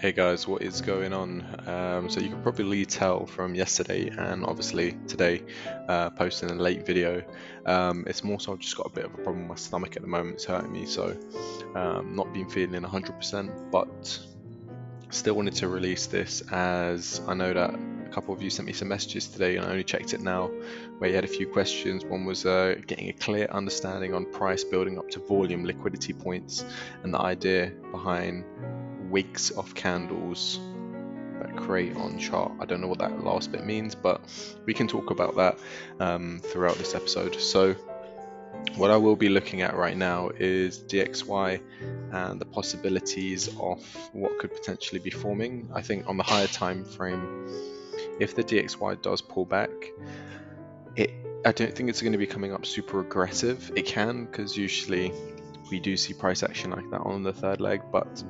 Hey guys, what is going on? So you can probably tell from yesterday and obviously today posting a late video. It's more so I've just got a bit of a problem with my stomach at the moment. It's hurting me, so not been feeling 100%, but still wanted to release this as I know that a couple of you sent me some messages today and I only checked it now where you had a few questions. One was getting a clear understanding on price building up to volume, liquidity points, and the idea behind wigs of candles that create on chart. I don't know what that last bit means, but we can talk about that throughout this episode. So what I will be looking at right now is DXY and the possibilities of what could potentially be forming. I think on the higher time frame, if the DXY does pull back, I don't think it's going to be coming up super aggressive. It can, because usually we do see price action like that on the third leg, but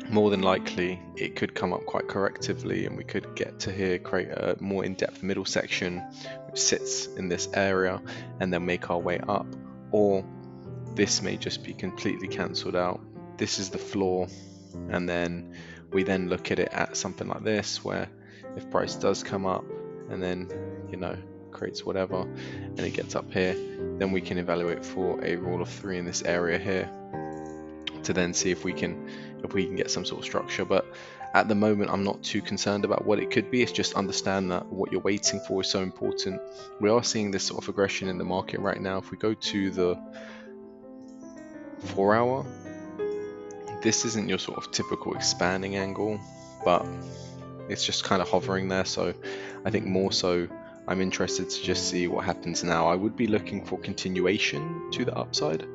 more than likely it could come up quite correctively and we could get to here, create a more in-depth middle section which sits in this area and then make our way up, or this may just be completely cancelled out. This is the floor, and then we then look at it at something like this, where if price does come up and then creates whatever and it gets up here, then we can evaluate for a rule of 3 in this area here to then see if we can get some sort of structure. But at the moment I'm not too concerned about what it could be. It's just understand that what you're waiting for is so important. We are seeing this sort of aggression in the market right now. If we go to the 4 hour, this isn't your sort of typical expanding angle, but it's just kind of hovering there. So I think more so I'm interested to just see what happens now. I would be looking for continuation to the upside,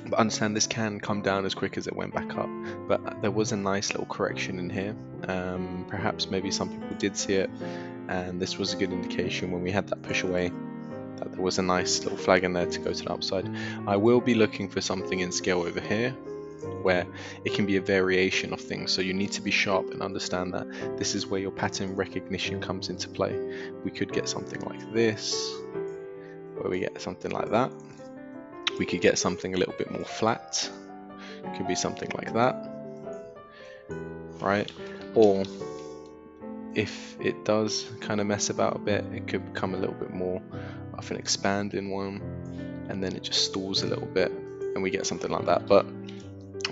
but understand this can come down as quick as it went back up. But there was a nice little correction in here. Perhaps maybe some people did see it, and this was a good indication when we had that push away that there was a nice little flag in there to go to the upside. I will be looking for something in scale over here where it can be a variation of things, so you need to be sharp and understand that this is where your pattern recognition comes into play. We could get something like this, where we get something like that. We could get something a little bit more flat. It could be something like that, right? Or if it does kind of mess about a bit, it could become a little bit more of an expanding one, and then it just stalls a little bit and we get something like that. But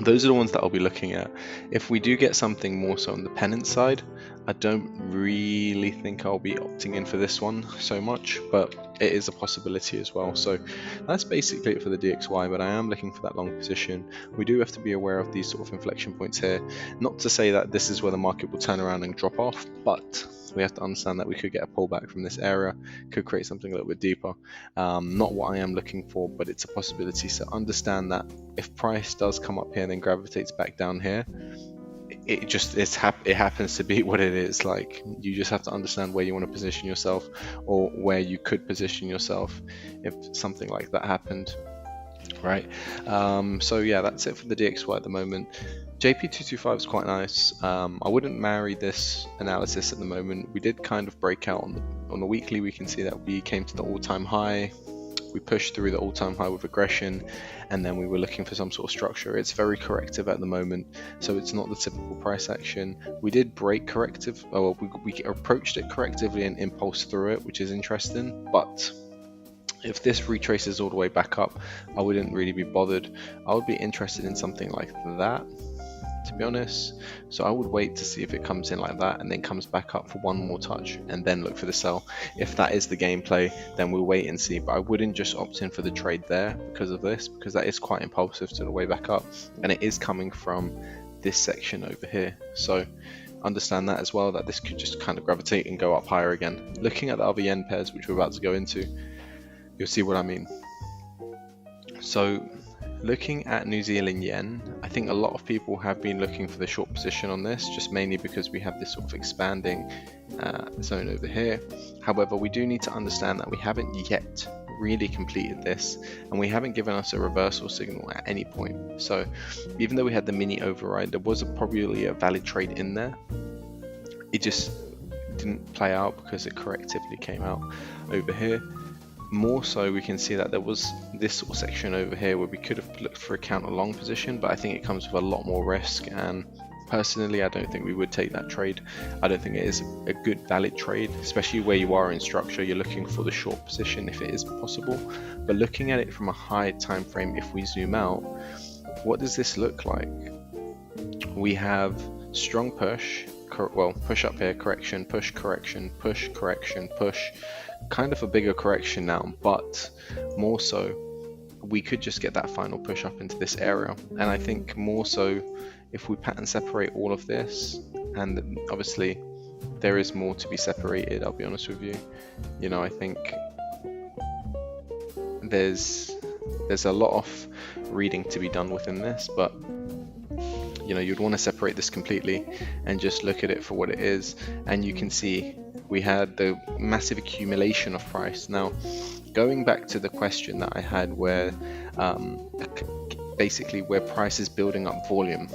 those are the ones that I'll be looking at. If we do get something more so on the pennant side, I don't really think I'll be opting in for this one so much, but it is a possibility as well. So that's basically it for the DXY, but I am looking for that long position. We do have to be aware of these sort of inflection points here. Not to say that this is where the market will turn around and drop off, but we have to understand that we could get a pullback from this area, could create something a little bit deeper. Not what I am looking for, but it's a possibility. So understand that if price does come up here and then gravitates back down here, it happens to be what it is. Like, you just have to understand where you want to position yourself, or where you could position yourself if something like that happened, right? So yeah, that's it for the DXY at the moment. JP225 is quite nice. I wouldn't marry this analysis at the moment. We did kind of break out on the weekly. We can see that we came to the all-time high. We pushed through the all-time high with aggression, and then we were looking for some sort of structure. It's very corrective at the moment, so it's not the typical price action. We did break corrective, or we approached it correctively and impulsed through it, which is interesting. But if this retraces all the way back up, I wouldn't really be bothered. I would be interested in something like that, to be honest. So I would wait to see if it comes in like that and then comes back up for one more touch and then look for the sell. If that is the gameplay, then we'll wait and see. But I wouldn't just opt in for the trade there because of this, because that is quite impulsive to the way back up, and it is coming from this section over here. So understand that as well, that this could just kind of gravitate and go up higher again. Looking at the other yen pairs, which we're about to go into, you'll see what I mean. So looking at New Zealand yen, I think a lot of people have been looking for the short position on this, just mainly because we have this sort of expanding zone over here. However, we do need to understand that we haven't yet really completed this, and we haven't given us a reversal signal at any point. So even though we had the mini override, there was probably a valid trade in there. It just didn't play out because it correctively came out over here. More so, we can see that there was this sort of section over here where we could have looked for a counter long position, but I think it comes with a lot more risk, and Personally, I don't think we would take that trade. I don't think it is a good valid trade, especially where you are in structure. You're looking for the short position if it is possible. But looking at it from a high time frame, if we zoom out, what does this look like? We have strong push, well, push up here, correction, push, correction, push, correction, push. Kind of a bigger correction now, but more so, we could just get that final push up into this area. And I think more so, if we pattern separate all of this, and obviously there is more to be separated, I'll be honest with you. You know, I think there's a lot of reading to be done within this, but you know, you'd want to separate this completely and just look at it for what it is. And you can see we had the massive accumulation of price. Now, going back to the question that I had where basically where price is building up volume,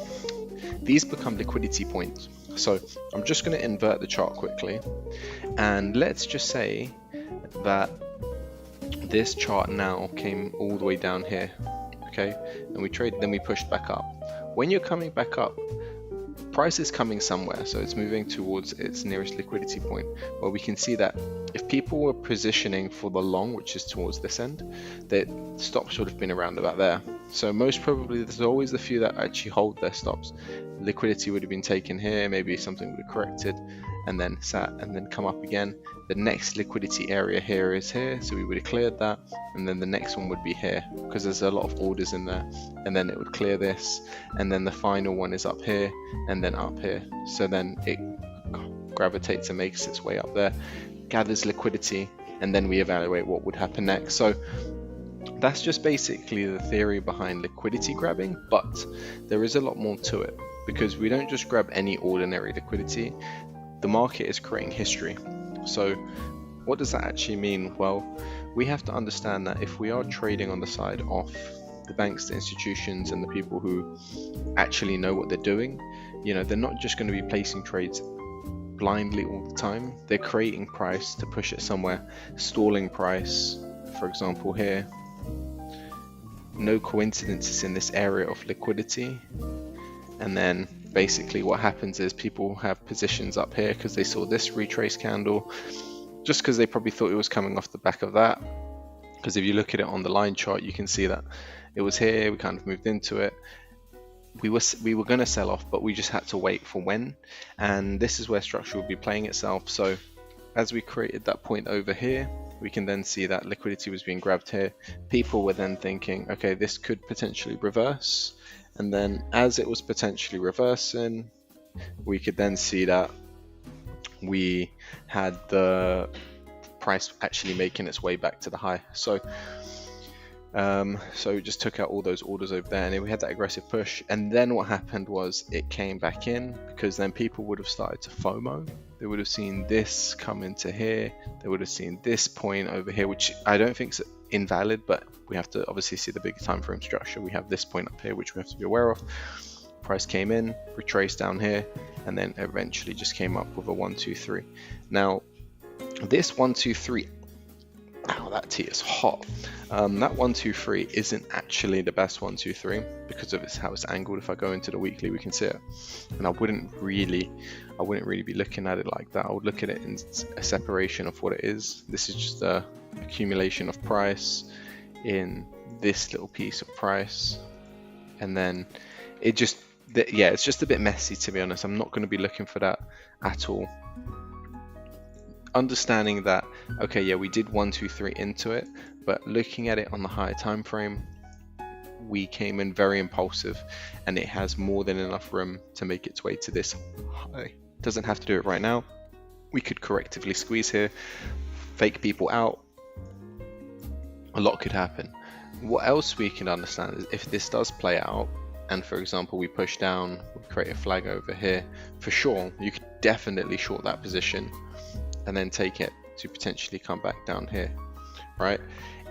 these become liquidity points. So I'm just going to invert the chart quickly, and let's just say that this chart now came all the way down here, okay, and we traded, then we pushed back up. When you're coming back up, price is coming somewhere, so it's moving towards its nearest liquidity point. Well, we can see that if people were positioning for the long, which is towards this end, the stops would have been around about there. So most probably there's always the few that actually hold their stops. Liquidity would have been taken here, maybe something would have corrected and then sat and then come up again. The next liquidity area here is here, so we would have cleared that, and then the next one would be here because there's a lot of orders in there, and then it would clear this, and then the final one is up here and then up here. So then it gravitates and makes its way up there, gathers liquidity, and then we evaluate what would happen next. So that's just basically the theory behind liquidity grabbing, but there is a lot more to it because we don't just grab any ordinary liquidity. The market is creating history. So what does that actually mean? Well, we have to understand that if we are trading on the side of the banks, the institutions, and the people who actually know what they're doing, you know, they're not just going to be placing trades blindly all the time. They're creating price to push it somewhere, stalling price, for example here. No coincidences in this area of liquidity. And then basically what happens is people have positions up here because they saw this retrace candle, just because they probably thought it was coming off the back of that. Because if you look at it on the line chart, you can see that it was here, we kind of moved into it. We were going to sell off, but we just had to wait for when. And this is where structure will be playing itself. So as we created that point over here, we can then see that liquidity was being grabbed here. People were then thinking, okay, this could potentially reverse. And then as it was potentially reversing, we could then see that we had the price actually making its way back to the high. So we just took out all those orders over there, and then we had that aggressive push. And then what happened was it came back in, because then people would have started to FOMO. They would have seen this come into here. They would have seen this point over here, which I don't think is invalid, but we have to obviously see the big time frame structure. We have this point up here, which we have to be aware of. Price came in, retraced down here, and then eventually just came up with a 1, 2, 3. Now, this 1, 2, 3, ow, that tea is hot. That 1, 2, 3 isn't actually the best 1, 2, 3 because of how it's angled. If I go into the weekly, we can see it, and I wouldn't really be looking at it like that. I would look at it in a separation of what it is. This is just a accumulation of price in this little piece of price, and then it just, yeah, it's just a bit messy, to be honest. I'm not going to be looking for that at all. Understanding that, okay, yeah, we did 1, 2, 3 into it, but looking at it on the higher time frame, we came in very impulsive, and it has more than enough room to make its way to this high. Doesn't have to do it right now. We could correctively squeeze here, fake people out. A lot could happen. What else we can understand is if this does play out, and for example we push down, we create a flag over here, for sure you could definitely short that position and then take it to potentially come back down here, right?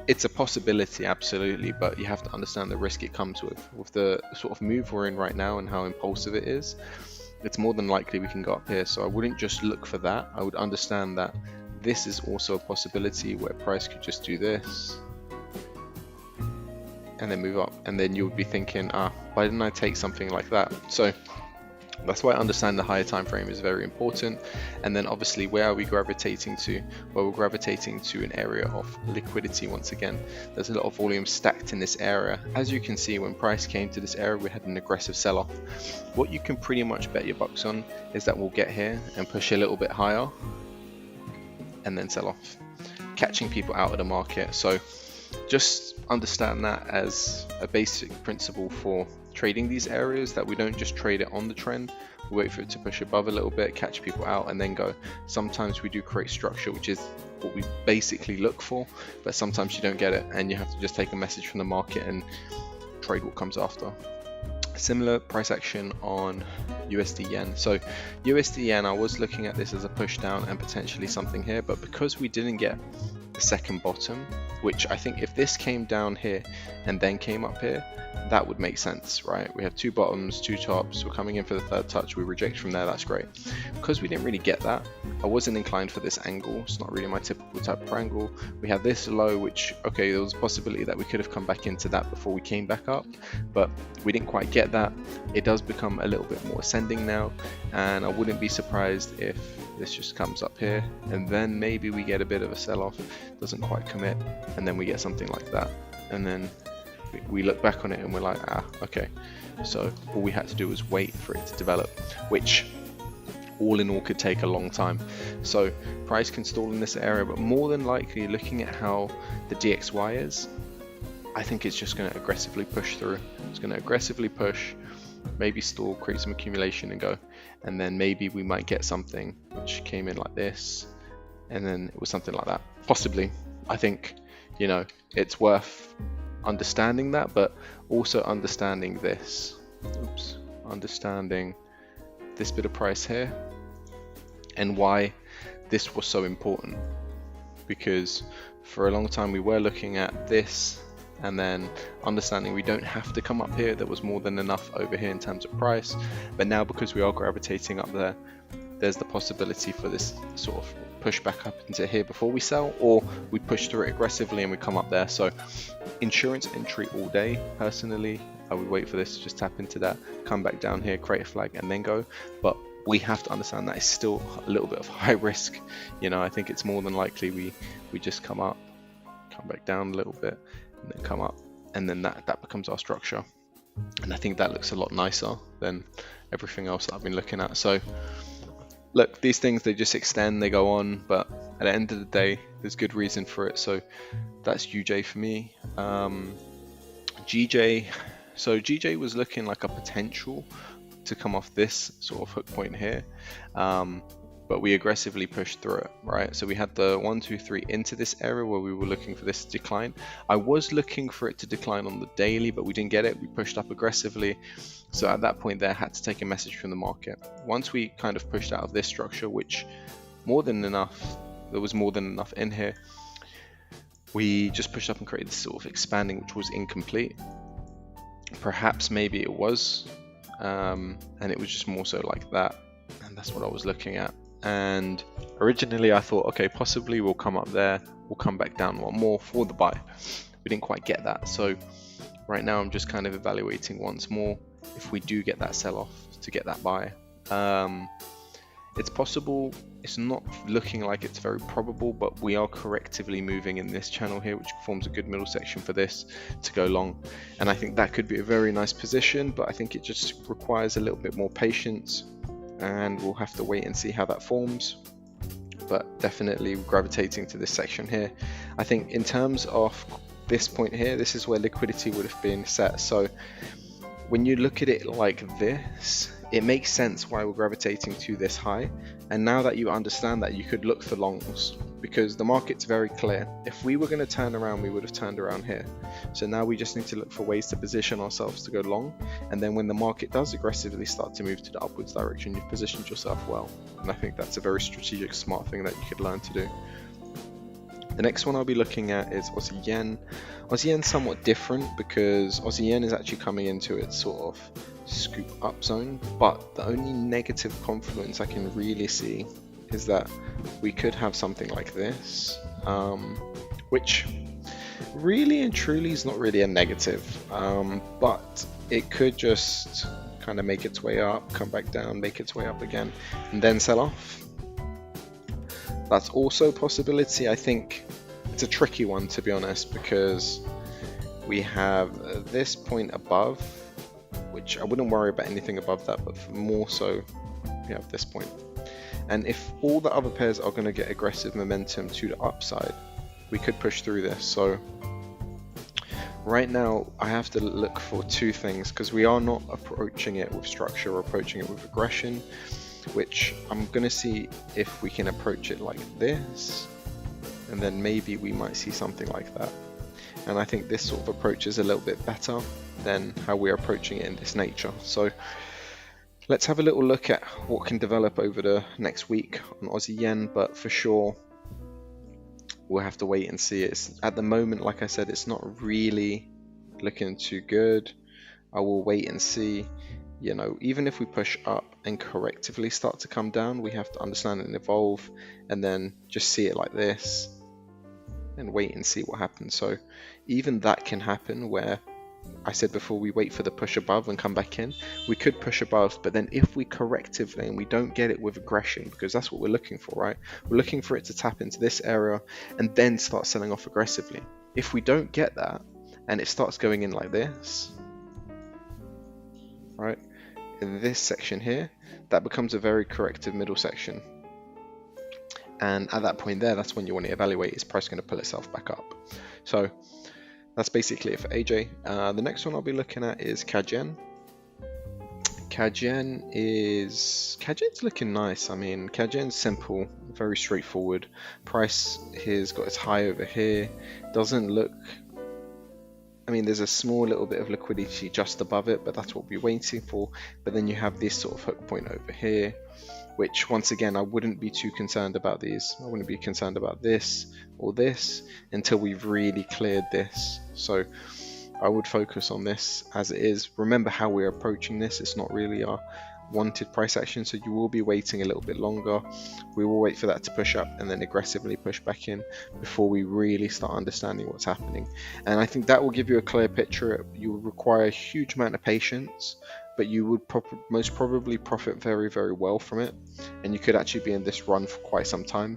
It's a possibility, absolutely, but you have to understand the risk it comes with the sort of move we're in right now and how impulsive it is. It's more than likely we can go up here, so I wouldn't just look for that. I would understand that this is also a possibility where price could just do this and then move up, and then you would be thinking, why didn't I take something like that? So That's why understanding the higher time frame is very important. And then obviously, where are we gravitating to? Well, we're gravitating to an area of liquidity once again. There's a lot of volume stacked in this area. As you can see, when price came to this area, we had an aggressive sell-off. What you can pretty much bet your bucks on is that we'll get here and push a little bit higher and then sell off, catching people out of the market. So just understand that as a basic principle for trading these areas, that we don't just trade it on the trend, we wait for it to push above a little bit, catch people out, and then go. Sometimes we do create structure, which is what we basically look for, but sometimes you don't get it and you have to just take a message from the market and trade what comes after. Similar price action on USD yen. So USD yen, I was looking at this as a push down and potentially something here, but because we didn't get the second bottom, which I think if this came down here and then came up here, that would make sense, right? We have two bottoms, two tops, we're coming in for the third touch, we reject from there, that's great. Because we didn't really get that, I wasn't inclined for this angle. It's not really my typical type of angle. We have this low, which, okay, there was a possibility that we could have come back into that before we came back up, but we didn't quite get that. It does become a little bit more ascending now, and I wouldn't be surprised if this just comes up here and then maybe we get a bit of a sell-off, doesn't quite commit, and then we get something like that, and then we look back on it and we're like, okay, so all we had to do was wait for it to develop, which all in all could take a long time. So price can stall in this area, but more than likely, looking at how the DXY is, I think it's just going to aggressively push through. It's going to aggressively push, maybe stall, create some accumulation and go, and then maybe we might get something which came in like this, and then it was something like that, possibly. I think, you know, it's worth understanding that, but also understanding this, understanding this bit of price here and why this was so important, because for a long time we were looking at this and then understanding we don't have to come up here. There was more than enough over here in terms of price, but now because we are gravitating up there, there's the possibility for this sort of push back up into here before we sell, or we push through it aggressively and we come up there. So insurance entry all day. Personally, I would wait for this to just tap into that, come back down here, create a flag and then go, but we have to understand that it's still a little bit of high risk. You know, I think it's more than likely we just come up, come back down a little bit and then come up, and then that becomes our structure, and I think that looks a lot nicer than everything else that I've been looking at. So look, these things, they just extend, they go on, but at the end of the day, there's good reason for it. So that's UJ for me. GJ, so GJ was looking like a potential to come off this sort of hook point here, but we aggressively pushed through it, right? So we had the 1, 2, 3 into this area where we were looking for this to decline. I was looking for it to decline on the daily, but we didn't get it. We pushed up aggressively. So at that point there, I had to take a message from the market. Once we kind of pushed out of this structure, which more than enough, there was more than enough in here, we just pushed up and created this sort of expanding, which was incomplete. Perhaps maybe it was, and it was just more so like that, and that's what I was looking at. And originally I thought, okay, possibly we'll come up there, we'll come back down one more for the buy. We didn't quite get that, so right now I'm just kind of evaluating once more if we do get that sell-off to get that buy. It's possible. It's not looking like it's very probable, but we are correctively moving in this channel here, which forms a good middle section for this to go long, and I think that could be a very nice position, but I think it just requires a little bit more patience, and we'll have to wait and see how that forms. But definitely gravitating to this section here. I think in terms of this point here, this is where liquidity would have been set. So when you look at it like this, it makes sense why we're gravitating to this high. And now that you understand that, you could look for longs, because the market's very clear. If we were going to turn around, we would have turned around here. So now we just need to look for ways to position ourselves to go long, and then when the market does aggressively start to move to the upwards direction, you've positioned yourself well. And I think that's a very strategic, smart thing that you could learn to do. The next one I'll be looking at is Aussie Yen. Aussie Yen's somewhat different because Aussie Yen is actually coming into its sort of scoop up zone, but the only negative confluence I can really see is that we could have something like this, which really and truly is not really a negative, but it could just kind of make its way up, come back down, make its way up again, and then sell off. That's also a possibility. I think it's a tricky one, to be honest, because we have this point above, which I wouldn't worry about anything above that, but more so we have this point. And if all the other pairs are going to get aggressive momentum to the upside, we could push through this. So right now I have to look for two things, because we are not approaching it with structure, we're approaching it with aggression, which I'm going to see if we can approach it like this, and then maybe we might see something like that. And I think this sort of approach is a little bit better than how we're approaching it in this nature. So let's have a little look at what can develop over the next week on Aussie yen, but for sure we'll have to wait and see. It's at the moment, like I said, it's not really looking too good. I will wait and see. You know, even if we push up and correctively start to come down, we have to understand and evolve, and then just see it like this and wait and see what happens. So even that can happen, where I said before, we wait for the push above and come back in. We could push above, but then if we correctively and we don't get it with aggression, because that's what we're looking for, right? We're looking for it to tap into this area and then start selling off aggressively. If we don't get that and it starts going in like this, right, in this section here, that becomes a very corrective middle section. And at that point there, that's when you want to evaluate, is price going to pull itself back up? So that's basically it for AJ. The next one I'll be looking at is CAD-yen. CAD-yen's looking nice. I mean, CAD-yen's simple, very straightforward. Price here's got its high over here. Doesn't look, I mean, there's a small little bit of liquidity just above it, but that's what we're waiting for. But then you have this sort of hook point over here, which once again, I wouldn't be too concerned about these. I wouldn't be concerned about this or this until we've really cleared this. So I would focus on this as it is. Remember how we're approaching this. It's not really our wanted price action, so you will be waiting a little bit longer. We will wait for that to push up and then aggressively push back in before we really start understanding what's happening. And I think that will give you a clear picture. You will require a huge amount of patience, but you would most probably profit very, very well from it, and you could actually be in this run for quite some time.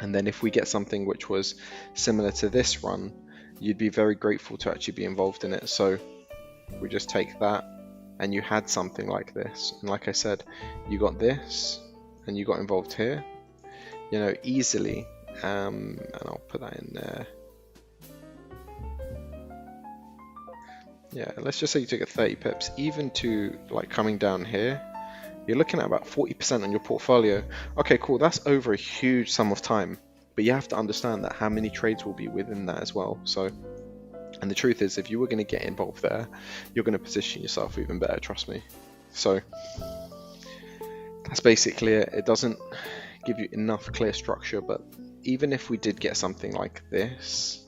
And then if we get something which was similar to this run, you'd be very grateful to actually be involved in it. So we just take that, and you had something like this, and like I said, you got this and you got involved here, you know, easily. And I'll put that in there. Yeah, let's just say you took a 30 pips, even to like coming down here, you're looking at about 40% on your portfolio. Okay, cool, that's over a huge sum of time, but you have to understand that how many trades will be within that as well. So, and the truth is, if you were going to get involved there, you're going to position yourself even better, trust me. So that's basically it. It doesn't give you enough clear structure, but even if we did get something like this,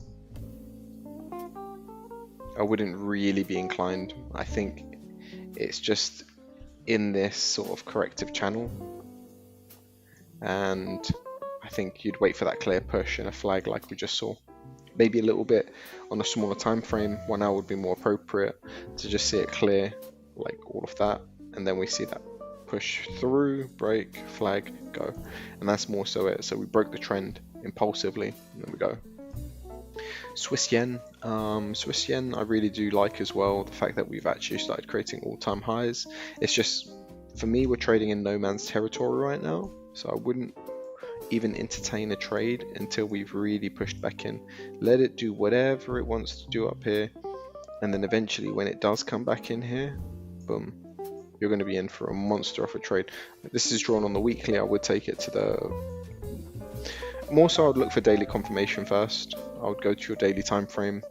I wouldn't really be inclined. I think it's just in this sort of corrective channel, and I think you'd wait for that clear push and a flag like we just saw. Maybe a little bit on a smaller time frame, 1 hour would be more appropriate to just see it clear, like all of that, and then we see that push through, break, flag, go, and that's more so it. So we broke the trend impulsively, and then we go. Swiss yen I really do like as well, the fact that we've actually started creating all-time highs. It's just, for me, we're trading in no man's territory right now, so I wouldn't even entertain a trade until we've really pushed back in. Let it do whatever it wants to do up here, and then eventually when it does come back in here, boom, you're going to be in for a monster of a trade. This is drawn on the weekly. I would take it to the, more so I would look for daily confirmation first. I would go to your daily time frame.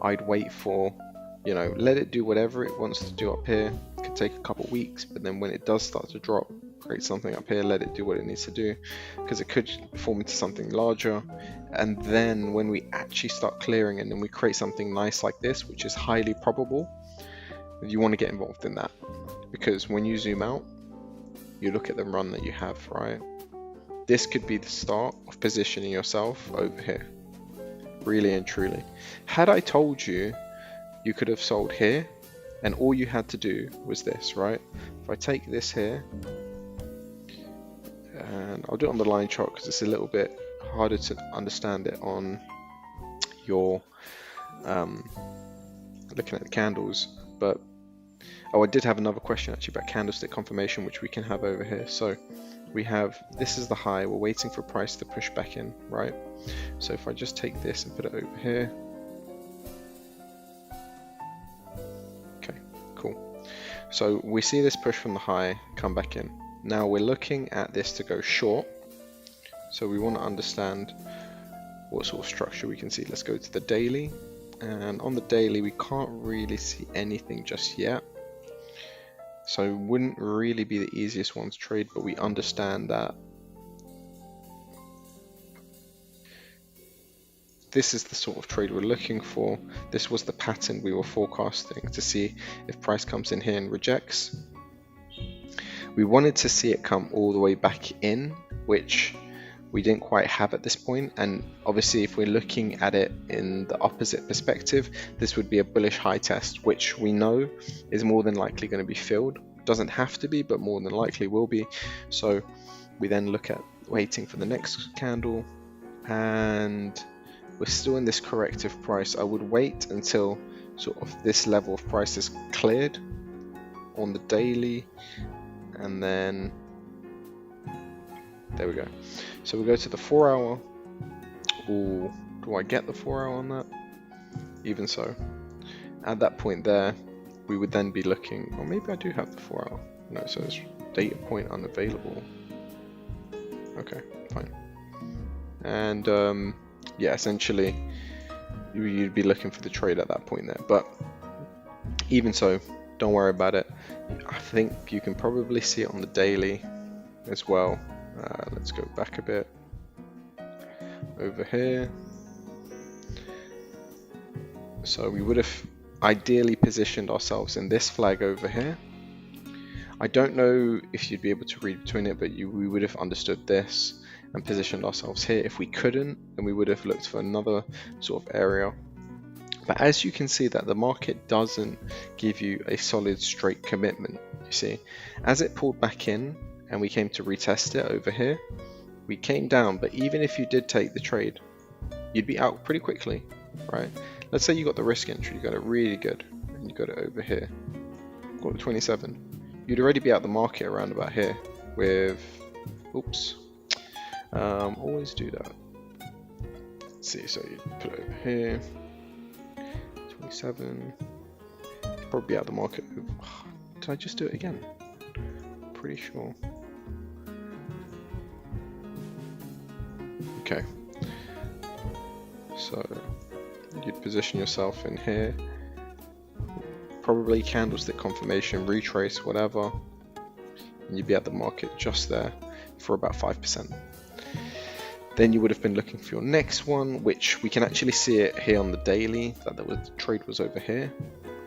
I'd wait for, you know, let it do whatever it wants to do up here. It could take a couple weeks, but then when it does start to drop, create something up here, let it do what it needs to do, because it could form into something larger. And then when we actually start clearing and then we create something nice like this, which is highly probable, you want to get involved in that, because when you zoom out, you look at the run that you have, right? This could be the start of positioning yourself over here, really and truly. Had I told you you could have sold here And all you had to do was this, right? If I take this here, and I'll do it on the line chart because it's a little bit harder to understand it on your looking at the candles. But oh, I did have another question actually about candlestick confirmation, which we can have over here. So we have, this is the high, we're waiting for price to push back in, right? So if I just take this and put it over here, okay, cool. So we see this push from the high come back in. Now we're looking at this to go short, so we want to understand what sort of structure we can see. Let's go to the daily, and on the daily we can't really see anything just yet, so it wouldn't really be the easiest one to trade, but we understand that this is the sort of trade we're looking for. This was the pattern we were forecasting to see if price comes in here and rejects. We wanted to see it come all the way back in, which we didn't quite have at this point. And obviously if we're looking at it in the opposite perspective, this would be a bullish high test, which we know is more than likely going to be filled. Doesn't have to be, but more than likely will be. So we then look at waiting for the next candle, and we're still in this corrective price. I would wait until sort of this level of price is cleared on the daily, and then there we go. So we go to the 4 hour. Ooh, do I get the 4 hour on that? Even so, at that point there, we would then be looking, or maybe I do have the 4 hour. No, so it's data point unavailable. Okay, fine. And yeah, essentially you'd be looking for the trade at that point there. But even so, don't worry about it. I think you can probably see it on the daily as well. Let's go back a bit over here. So we would have ideally positioned ourselves in this flag over here. I don't know if you'd be able to read between it, but we would have understood this and positioned ourselves here. If we couldn't, then we would have looked for another sort of area. But as you can see that the market doesn't give you a solid straight commitment, you see. As it pulled back in and we came to retest it over here, we came down, but even if you did take the trade, you'd be out pretty quickly, right? Let's say you got the risk entry, you got it really good, and you got it over here, got the 27. You'd already be out the market around about here with, oops, always do that. Let's see, so you put it over here, 27, probably out the market. Did I just do it again? Pretty sure. Okay, so you'd position yourself in here, probably candlestick confirmation, retrace, whatever, and you'd be at the market just there for about 5%. Then you would have been looking for your next one, which we can actually see it here on the daily, that the trade was over here.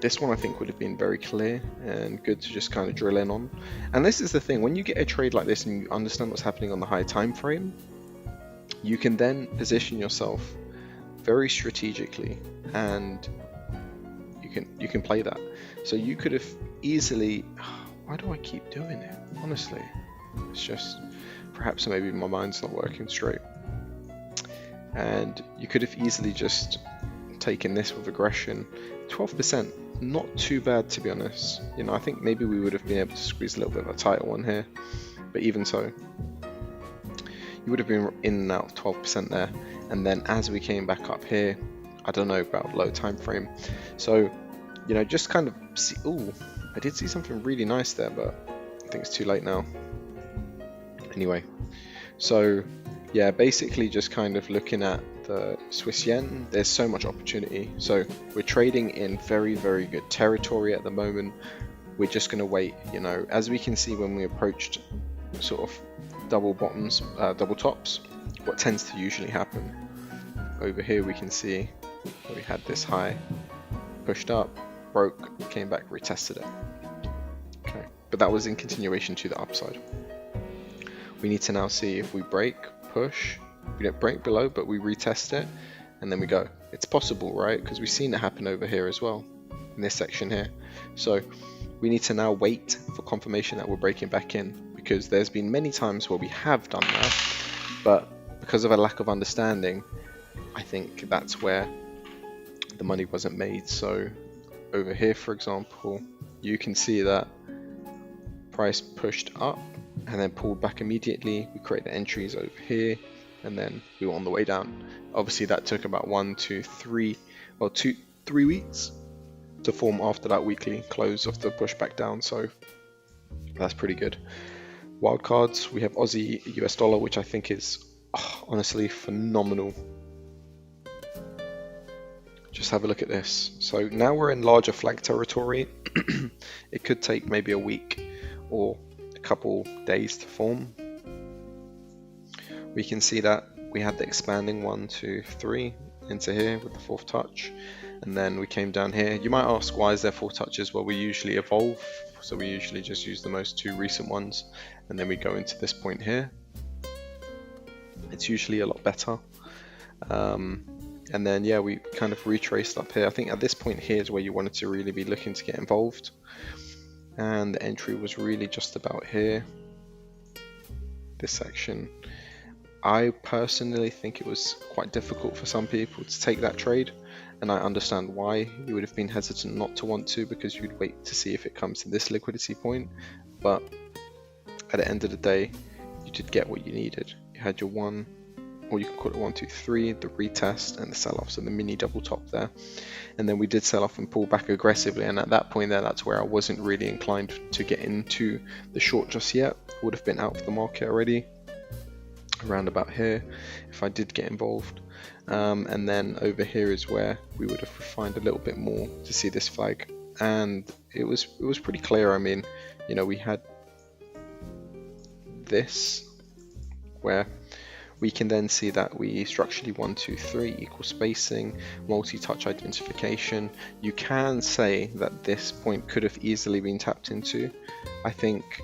This one I think would have been very clear and good to just kind of drill in on. And this is the thing, when you get a trade like this and you understand what's happening on the high time frame, you can then position yourself very strategically, and you can play that. So you could have easily, why do I keep doing it? Honestly, it's just perhaps maybe my mind's not working straight. And you could have easily just taken this with aggression. 12%, not too bad to be honest. You know, I think maybe we would have been able to squeeze a little bit of a tighter one here, but even so, you would have been in and out of 12% there. And then as we came back up here, I don't know about low time frame. So, you know, just kind of see, ooh, I did see something really nice there, but I think it's too late now. Anyway, so yeah, basically just kind of looking at the Swiss yen, there's so much opportunity. So we're trading in very, very good territory at the moment. We're just going to wait, you know, as we can see when we approached sort of double bottoms, double tops, what tends to usually happen. Over here we can see we had this high, pushed up, broke, came back, retested it. Okay, but that was in continuation to the upside. We need to now see if we break, push, we don't break below, but we retest it, and then we go. It's possible, right? Because we've seen it happen over here as well. in this section here. So we need to now wait for confirmation that we're breaking back in, because there's been many times where we have done that, but because of a lack of understanding, I think that's where the money wasn't made. So over here, for example, you can see that price pushed up and then pulled back immediately. We created entries over here, and then we were on the way down. Obviously that took about 3 weeks to form after that weekly close of the push back down, so that's pretty good. Wildcards, we have Aussie US dollar, which I think is honestly phenomenal. Just have a look at this. So now we're in larger flag territory. It could take maybe a week or a couple days to form. We can see that we had the expanding 1, 2, 3 into here with the 4th touch, and then we came down here. You might ask, why is there 4 touches? Well, we usually evolve, so we usually just use the most 2 recent ones, and then we go into this point here. It's usually a lot better. And then yeah, we kind of retraced up here. I think at this point here is where you wanted to really be looking to get involved, and the entry was really just about here, this section. I personally think it was quite difficult for some people to take that trade, and I understand why. You would have been hesitant not to want to, because you'd wait to see if it comes to this liquidity point, but at the end of the day you did get what you needed. You had your 1, or you can call it 1, 2, 3, the retest and the sell-off, so the mini double top there. And then we did sell off and pull back aggressively, and at that point there, that's where I wasn't really inclined to get into the short just yet. I would have been out of the market already around about here if I did get involved. And then over here is where we would have refined a little bit more to see this flag, and it was pretty clear. I mean, you know, we had this where we can then see that we structurally 1, 2, 3 equal spacing, multi-touch identification. You can say that this point could have easily been tapped into. I think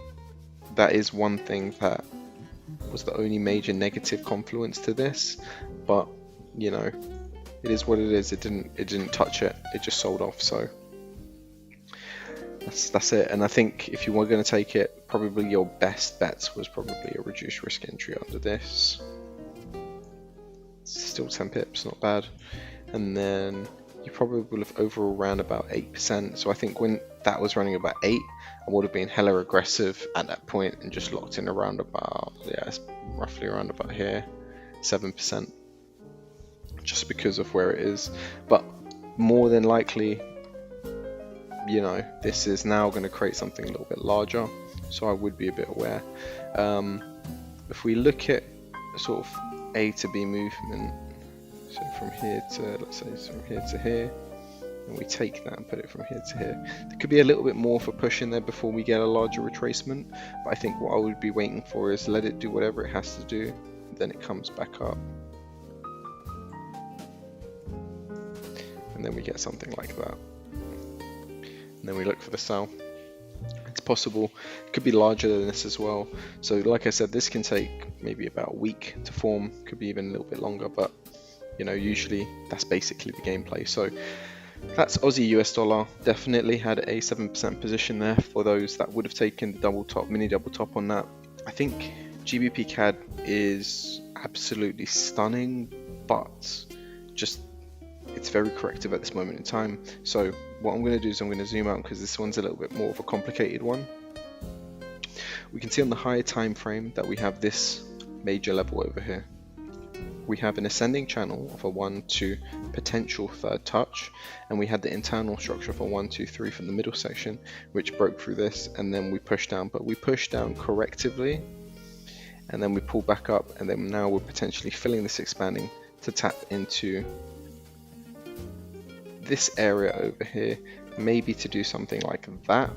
that is one thing that was the only major negative confluence to this, but you know, it is what it is. It didn't touch it, it just sold off. So that's it. And I think if you were going to take it, probably your best bets was probably a reduced risk entry under this. Still 10 pips, not bad. And then you probably will have overall ran about 8%. So I think when that was running about 8, I would have been hella aggressive at that point and just locked in around about, yeah, it's roughly around about here, 7%, just because of where it is. But more than likely, you know, this is now going to create something a little bit larger, so I would be a bit aware. If we look at sort of A to B movement, so from here to, let's say, from here to here, and we take that and put it from here to here, there could be a little bit more for push in there before we get a larger retracement, but I think what I would be waiting for is let it do whatever it has to do, then it comes back up, and then we get something like that, and then we look for the sell. It's possible it could be larger than this as well. So like I said, this can take maybe about a week to form, could be even a little bit longer, but you know, usually that's basically the gameplay. So that's Aussie US dollar. Definitely had a 7% position there for those that would have taken the double top, mini double top on that. I think GBP CAD is absolutely stunning, but just it's very corrective at this moment in time. So what I'm going to do is I'm going to zoom out because this one's a little bit more of a complicated one. We can see on the higher time frame that we have this major level over here. We have an ascending channel of a 1, 2 potential third touch, and we had the internal structure of a 1, 2, 3 from the middle section, which broke through this, and then we pushed down. But we pushed down correctively, and then we pulled back up, and then now we're potentially filling this expanding to tap into this area over here, maybe to do something like that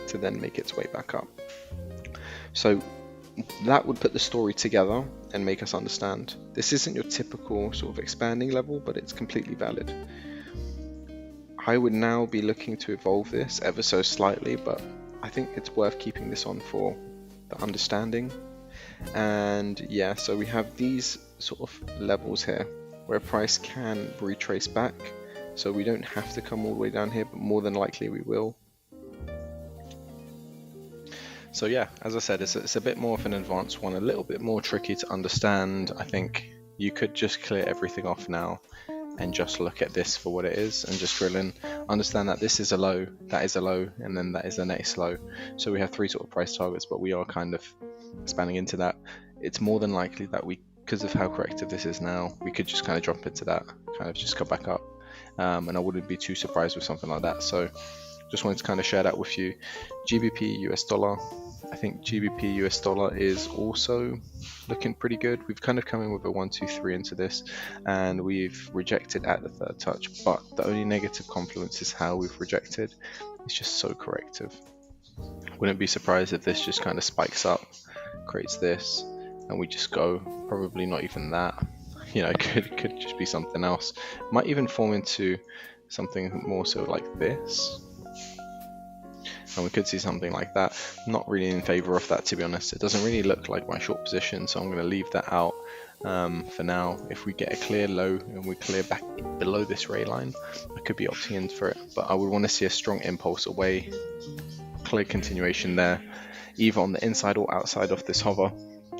to then make its way back up. So that would put the story together and make us understand this isn't your typical sort of expanding level, but it's completely valid. I would now be looking to evolve this ever so slightly, but I think it's worth keeping this on for the understanding. And yeah, so we have these sort of levels here where price can retrace back so we don't have to come all the way down here, but more than likely we will. So yeah, as I said, it's a bit more of an advanced one, a little bit more tricky to understand. I think you could just clear everything off now and just look at this for what it is and just drill in, understand that this is a low, that is a low, and then that is the next low. So we have three sort of price targets, but we are kind of expanding into that. It's more than likely that we, because of how corrective this is now, we could just kind of jump into that, kind of just come back up, and I wouldn't be too surprised with something like that. So just wanted to kind of share that with you. GBP US dollar, I think GBP US dollar is also looking pretty good. We've kind of come in with a 1, 2, 3 into this, and we've rejected at the third touch, but the only negative confluence is how we've rejected. It's just so corrective. Wouldn't be surprised if this just kind of spikes up, creates this, and we just go. Probably not even that, you know, could just be something else. Might even form into something more so like this, and we could see something like that. Not really in favor of that, to be honest. It doesn't really look like my short position, so I'm going to leave that out for now. If we get a clear low and we clear back below this ray line, I could be opting in for it, but I would want to see a strong impulse away, clear continuation there, either on the inside or outside of this hover,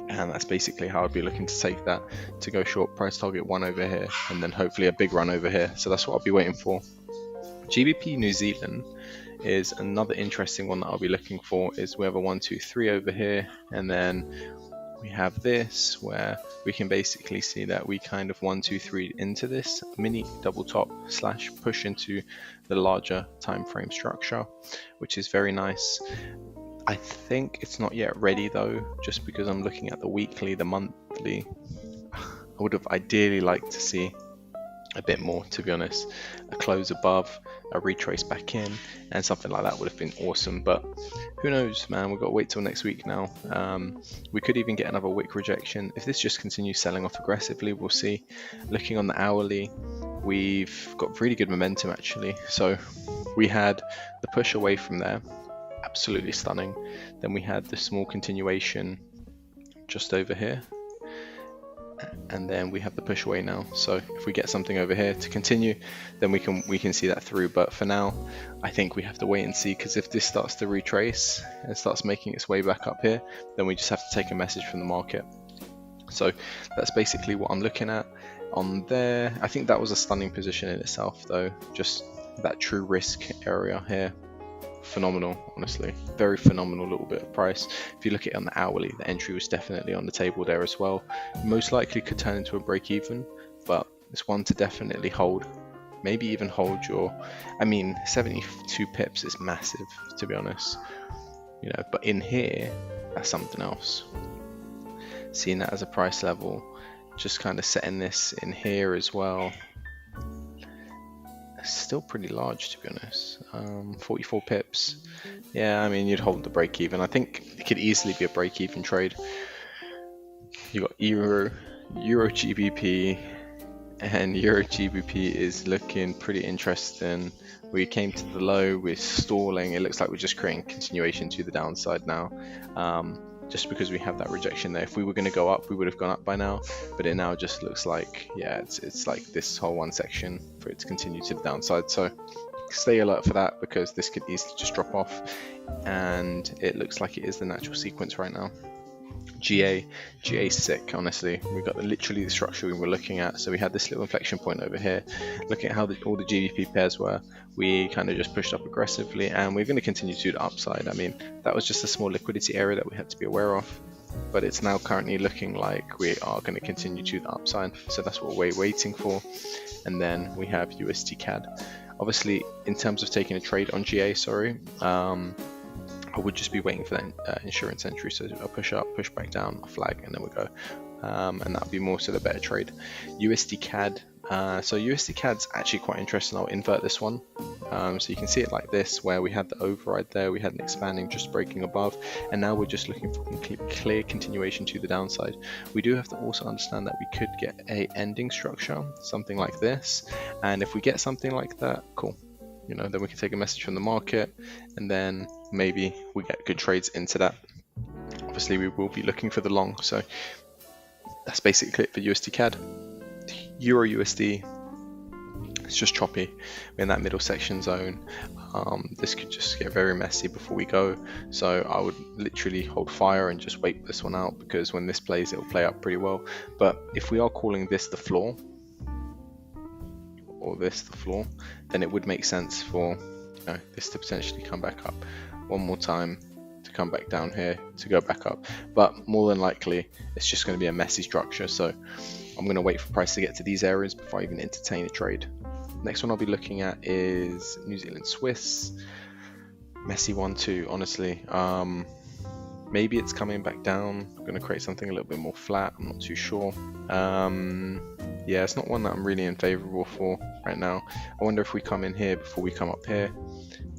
and that's basically how I'd be looking to take that to go short. Price target 1 over here, and then hopefully a big run over here. So that's what I'll be waiting for. GBP New Zealand is another interesting one that I'll be looking for. Is we have a 1, 2, 3 over here, and then we have this where we can basically see that we kind of 1, 2, 3 into this mini double top slash push into the larger time frame structure, which is very nice. I think it's not yet ready though, just because I'm looking at the weekly, the monthly. I would have ideally liked to see a bit more, to be honest. A close above, a retrace back in, and something like that would have been awesome, but who knows, man. We've got to wait till next week now. We could even get another wick rejection. If this just continues selling off aggressively, we'll see. Looking on the hourly, we've got really good momentum actually. So we had the push away from there, absolutely stunning. Then we had the small continuation just over here, and then we have the push away now. So if we get something over here to continue, then we can see that through. But for now, I think we have to wait and see, because if this starts to retrace and starts making its way back up here, then we just have to take a message from the market. So that's basically what I'm looking at on there. I think that was a stunning position in itself though, just that true risk area here. Phenomenal, honestly, very phenomenal little bit of price. If you look at it on the hourly, the entry was definitely on the table there as well. Most likely could turn into a break even, but it's one to definitely hold. Maybe even hold your, I mean, 72 pips is massive, to be honest, you know, but in here, that's something else. Seeing that as a price level, just kind of setting this in here as well. Still pretty large, to be honest. 44 pips. Yeah, I mean, you'd hold the break even. I think it could easily be a break even trade. You got Euro GBP, and Euro GBP is looking pretty interesting. We came to the low, we're stalling. It looks like we're just creating continuation to the downside now. Just because we have that rejection there. If we were going to go up, we would have gone up by now, but it now just looks like, yeah, it's like this whole one section for it to continue to the downside. So stay alert for that, because this could easily just drop off, and it looks like it is the natural sequence right now. GA sick, honestly. We got literally the structure we were looking at. So we had this little inflection point over here. Looking at how all the GBP pairs were, we kind of just pushed up aggressively, and we're going to continue to the upside. I mean, that was just a small liquidity area that we had to be aware of, but it's now currently looking like we are going to continue to the upside. So that's what we're waiting for. And then we have USD CAD. Obviously, in terms of taking a trade on GA, I would just be waiting for that insurance entry. So I'll push up, push back down, a flag, and then we go. And that'll be more so the better trade. USD CAD. So USD CAD's actually quite interesting. I'll invert this one. So you can see it like this, where we had the override there, we had an expanding just breaking above, and now we're just looking for clear continuation to the downside. We do have to also understand that we could get a ending structure, something like this, and if we get something like that, cool. You know, then we can take a message from the market, and then maybe we get good trades into that. Obviously, we will be looking for the long, so that's basically it for USD CAD. Euro USD, It's just choppy. We're in that middle section zone. This could just get very messy before we go, so I would literally hold fire and just wait this one out, because when this plays, it will play out pretty well. But if we are calling this the floor, or this the floor, then it would make sense for this to potentially come back up one more time, to come back down here, to go back up. But more than likely, it's just going to be a messy structure, so I'm going to wait for price to get to these areas before I even entertain a trade. Next one I'll be looking at is New Zealand Swiss. Messy one too, honestly. Maybe it's coming back down. I'm going to create something a little bit more flat. I'm not too sure. Yeah, it's not one that I'm really in favorable for right now. I wonder if we come in here before we come up here.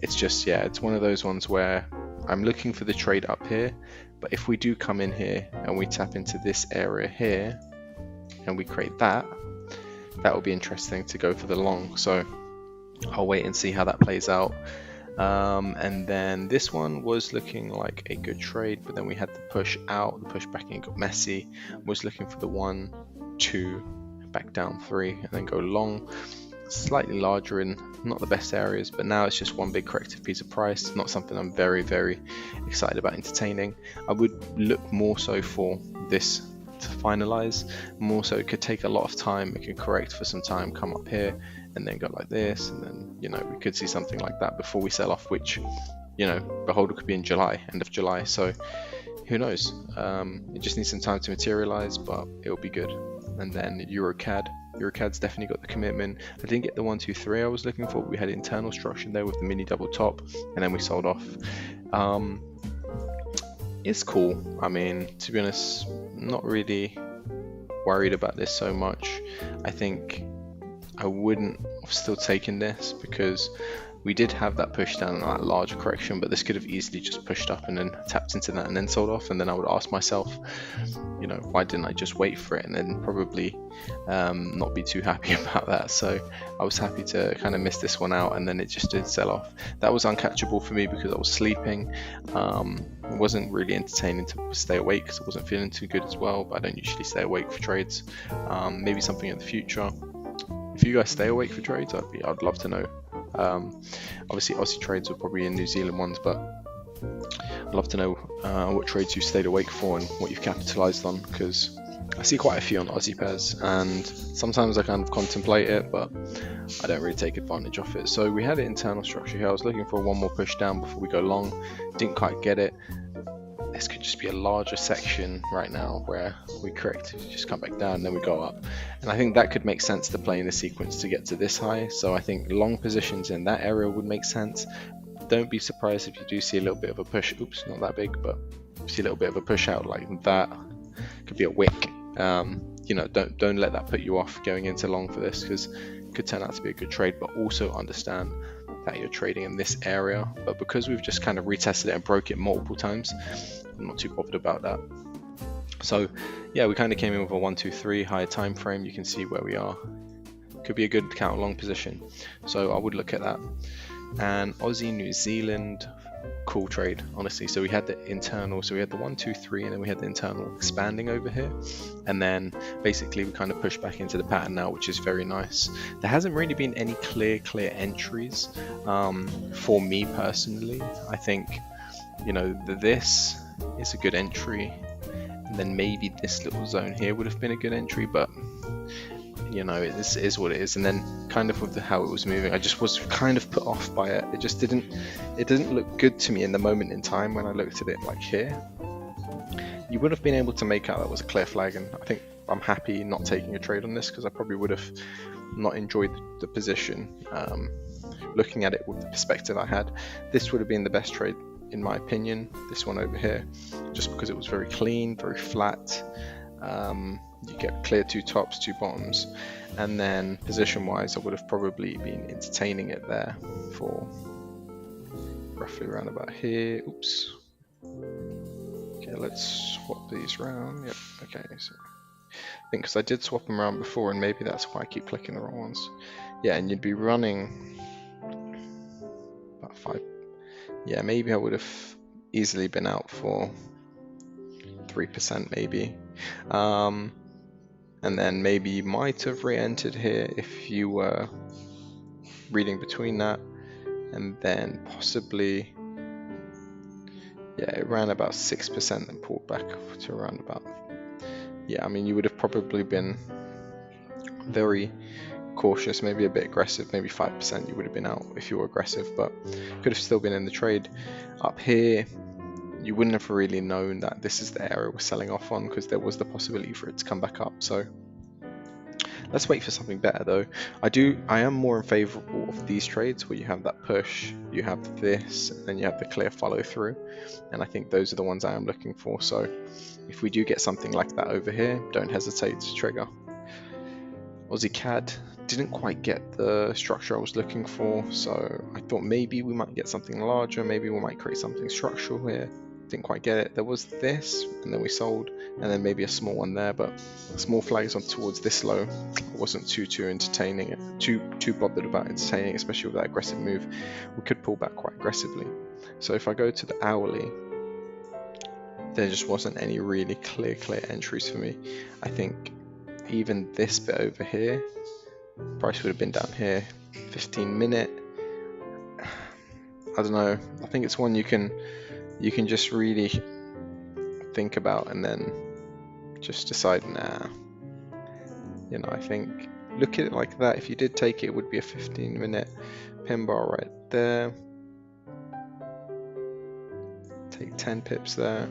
It's just, yeah, it's one of those ones where I'm looking for the trade up here, but if we do come in here and we tap into this area here and we create that, that will be interesting to go for the long. So I'll wait and see how that plays out. And then this one was looking like a good trade, but then we had the push out, the push back in got messy. Was looking for the 1, 2, back down 3, and then go long. Slightly larger in not the best areas, but now it's just one big corrective piece of price. Not something I'm very, very excited about entertaining. I would look more so for this to finalize. More so, it could take a lot of time. It can correct for some time, come up here, and then go like this, and then we could see something like that before we sell off, which beholder could be in July, end of July. So who knows? It just needs some time to materialize, but it'll be good. And then Eurocad's definitely got the commitment. I didn't get the 1, 2, 3 I was looking for, but we had internal structure there with the mini double top, and then we sold off. It's cool. I mean, to be honest, not really worried about this so much. I think I wouldn't have still taken this, because we did have that push down and that larger correction, but this could have easily just pushed up and then tapped into that and then sold off. And then I would ask myself, why didn't I just wait for it, and then probably not be too happy about that. So I was happy to kind of miss this one out, and then it just did sell off. That was uncatchable for me because I was sleeping. It wasn't really entertaining to stay awake because I wasn't feeling too good as well, but I don't usually stay awake for trades. Maybe something in the future. If you guys stay awake for trades, I'd love to know. Obviously Aussie trades are probably in New Zealand ones, but I'd love to know what trades you stayed awake for and what you've capitalized on, because I see quite a few on Aussie pairs, and sometimes I kind of contemplate it, but I don't really take advantage of it. So we had an internal structure here. I was looking for one more push down before we go long, didn't quite get it. This could just be a larger section right now where we correct, just come back down, and then we go up. And I think that could make sense to play in the sequence to get to this high. So I think long positions in that area would make sense. Don't be surprised if you do see a little bit of a push. Oops, not that big, but see a little bit of a push out like that. Could be a wick. Don't let that put you off going into long for this, because it could turn out to be a good trade. But also understand that you're trading in this area. But because we've just kind of retested it and broke it multiple times, I'm not too bothered about that. So yeah, we kind of came in with a 1, 2, 3 higher time frame. You can see where we are. Could be a good counter long position. So I would look at that. And Aussie New Zealand, cool trade, honestly. So we had the internal, so we had the 1, 2, 3, and then we had the internal expanding over here, and then basically we kind of pushed back into the pattern now, which is very nice. There hasn't really been any clear entries for me personally. I think this is a good entry, and then maybe this little zone here would have been a good entry, but this is what it is. And then kind of with how it was moving, I just was kind of put off by it. It just didn't look good to me in the moment in time when I looked at it like here. You would have been able to make out that was a clear flag, and I think I'm happy not taking a trade on this, because I probably would have not enjoyed the position. Looking at it with the perspective I had, this would have been the best trade in my opinion, this one over here, just because it was very clean, very flat. You get clear 2 tops, 2 bottoms, and then position wise I would have probably been entertaining it there for roughly around about here. Oops. Okay, let's swap these around. Yep, okay, so I think because I did swap them around before, and maybe that's why I keep clicking the wrong ones. Yeah, and you'd be running about 5. Yeah, maybe I would have easily been out for 3% maybe. And then maybe you might have re-entered here if you were reading between that, and then possibly, yeah, it ran about 6% and pulled back to around about, yeah, I mean, you would have probably been very cautious, maybe a bit aggressive, maybe 5% you would have been out if you were aggressive, but could have still been in the trade. Up here, you wouldn't have really known that this is the area we're selling off on, because there was the possibility for it to come back up. So let's wait for something better though. I am more in favor of these trades where you have that push, you have this, and then you have the clear follow through, and I think those are the ones I am looking for. So if we do get something like that over here, don't hesitate to trigger. Aussie CAD didn't quite get the structure I was looking for, so I thought maybe we might get something larger, maybe we might create something structural here. Didn't quite get it. There was this, and then we sold, and then maybe a small one there, but small flags on towards this low. I wasn't too entertaining it, too bothered about entertaining, especially with that aggressive move. We could pull back quite aggressively. So if I go to the hourly, there just wasn't any really clear entries for me. I think even this bit over here, price would have been down here. 15-minute, I don't know. I think it's one you can just really think about and then just decide, nah. You know, I think look at it like that. If you did take it, it would be a 15-minute pin bar right there. Take 10 pips there.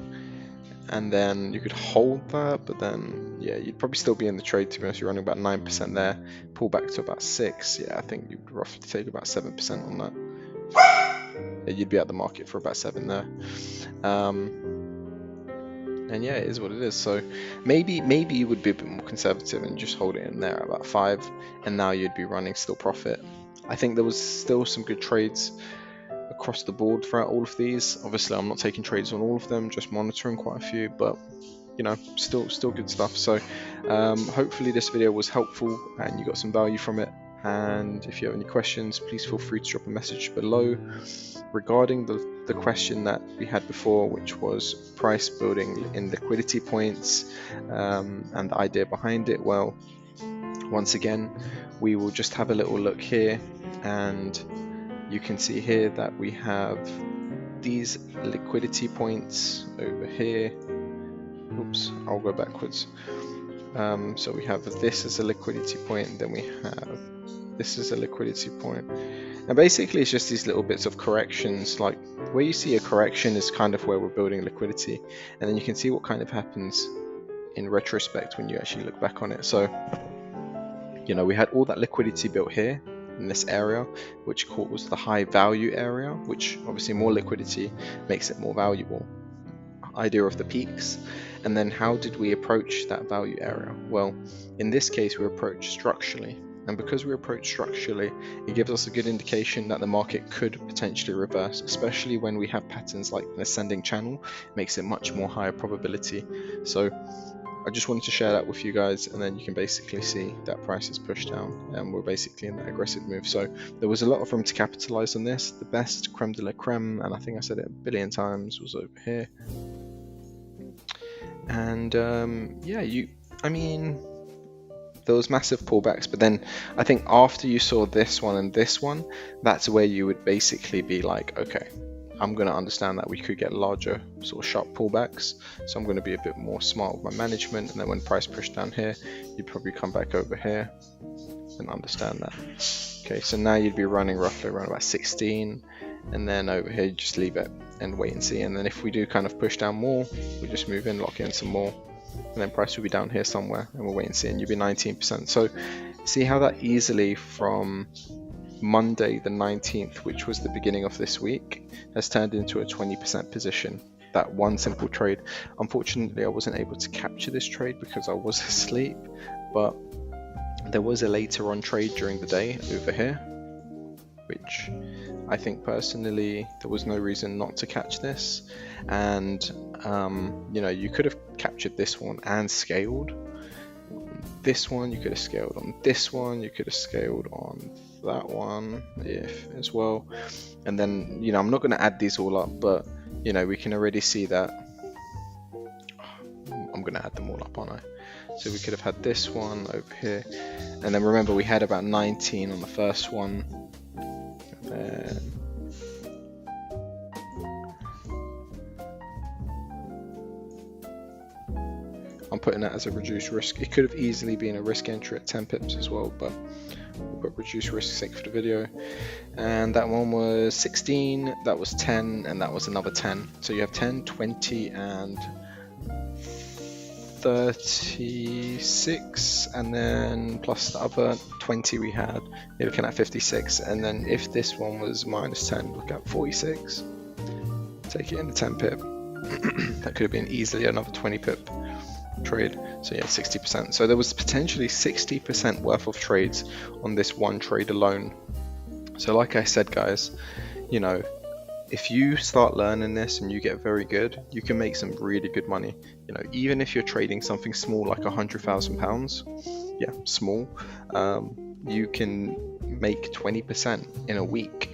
And then you could hold that, but then, yeah, you'd probably still be in the trade, to be honest. You're running about 9% there, pull back to about 6. Yeah, I think you'd roughly take about 7% on that. Yeah, you'd be at the market for about 7 there. And yeah, it is what it is. So maybe you would be a bit more conservative and just hold it in there at about 5, and now you'd be running still profit. I think there was still some good trades across the board throughout all of these. Obviously, I'm not taking trades on all of them, just monitoring quite a few, but you know, still good stuff. So hopefully this video was helpful and you got some value from it. And if you have any questions, please feel free to drop a message below regarding the question that we had before, which was price building in liquidity points, and the idea behind it. Well, once again, we will just have a little look here, and you can see here that we have these liquidity points over here. Oops, I'll go backwards. So we have this as a liquidity point, and then we have this as a liquidity point. And basically it's just these little bits of corrections. Like where you see a correction is kind of where we're building liquidity, and then you can see what kind of happens in retrospect when you actually look back on it. So, you know, we had all that liquidity built here in this area, which was the high value area, which obviously more liquidity makes it more valuable. Idea of the peaks. And then how did we approach that value area? Well, in this case we approached structurally, and because we approach structurally, it gives us a good indication that the market could potentially reverse, especially when we have patterns like an ascending channel. It makes it much more higher probability. So I just wanted to share that with you guys, and then you can basically see that price is pushed down and we're basically in that aggressive move. So there was a lot of room to capitalize on this. The best creme de la creme, and I think I said it a billion times, was over here. And yeah, I mean, there was massive pullbacks, but then I think after you saw this one and this one, that's where you would basically be like, okay, I'm going to understand that we could get larger sort of sharp pullbacks, so I'm going to be a bit more smart with my management. And then when price pushed down here, you'd probably come back over here and understand that. Okay, so now you'd be running roughly around about 16, and then over here you just leave it and wait and see. And then if we do kind of push down more, we just move in, lock in some more, and then price will be down here somewhere, and we'll wait and see, and you'll be 19%. So see how that easily from Monday the 19th, which was the beginning of this week, has turned into a 20% position. That one simple trade. Unfortunately, I wasn't able to capture this trade because I was asleep, but there was a later on trade during the day over here, which I think personally there was no reason not to catch this. And you know, you could have captured this one and scaled this one, you could have scaled on this one, you could have scaled on that one as well. And then, you know, I'm not going to add these all up, but you know, we can already see that I'm going to add them all up, aren't I? So we could have had this one over here, and then remember we had about 19 on the first one, I'm putting that as a reduced risk. It could have easily been a risk entry at 10 pips as well, but we'll put reduced risk sake for the video. And that one was 16, that was 10, and that was another 10. So you have 10, 20, and 36, and then plus the other 20 we had, you're looking at 56. And then if this one was minus 10, look at 46. Take it in the 10 pip. That could have been easily another 20 pip trade. So yeah, 60%. So there was potentially 60% worth of trades on this one trade alone. So like I said, guys, you know, if you start learning this and you get very good, you can make some really good money. You know, even if you're trading something small like £100,000, yeah, small, you can make 20% in a week.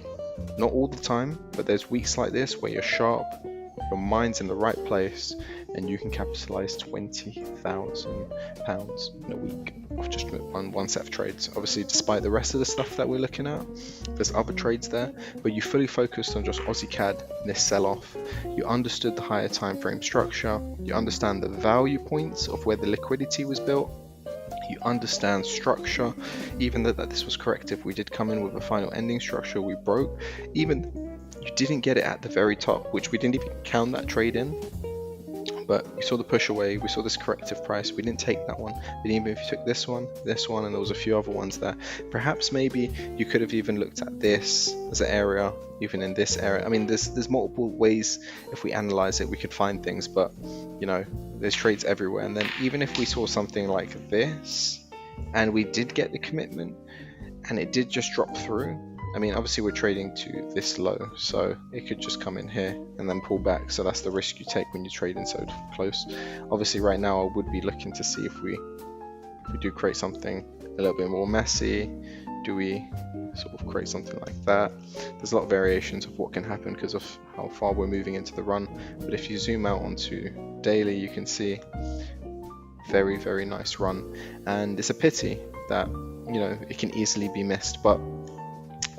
Not all the time, but there's weeks like this where you're sharp, your mind's in the right place, and you can capitalize £20,000 in a week off just one set of trades. Obviously, despite the rest of the stuff that we're looking at, there's other trades there, but you fully focused on just Aussie CAD in this sell-off. You understood the higher time frame structure, you understand the value points of where the liquidity was built, you understand structure. Even though that this was corrective, we did come in with a final ending structure we broke. Even you didn't get it at the very top, which we didn't even count that trade in, but you saw the push away, we saw this corrective price, we didn't take that one. But even if you took this one, and there was a few other ones there, perhaps maybe you could have even looked at this as an area, even in this area. I mean, there's multiple ways, if we analyze it, we could find things, but you know, there's trades everywhere. And then even if we saw something like this and we did get the commitment and it did just drop through, I mean, obviously we're trading to this low, so it could just come in here and then pull back. So that's the risk you take when you're trading so close. Obviously right now I would be looking to see if we do create something a little bit more messy. Do we sort of create something like that? There's a lot of variations of what can happen because of how far we're moving into the run. But if you zoom out onto daily, you can see very, very nice run. And it's a pity that, you know, it can easily be missed. But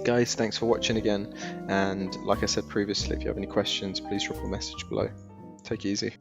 guys, thanks for watching again, and like I said previously, if you have any questions, please drop a message below. Take it easy.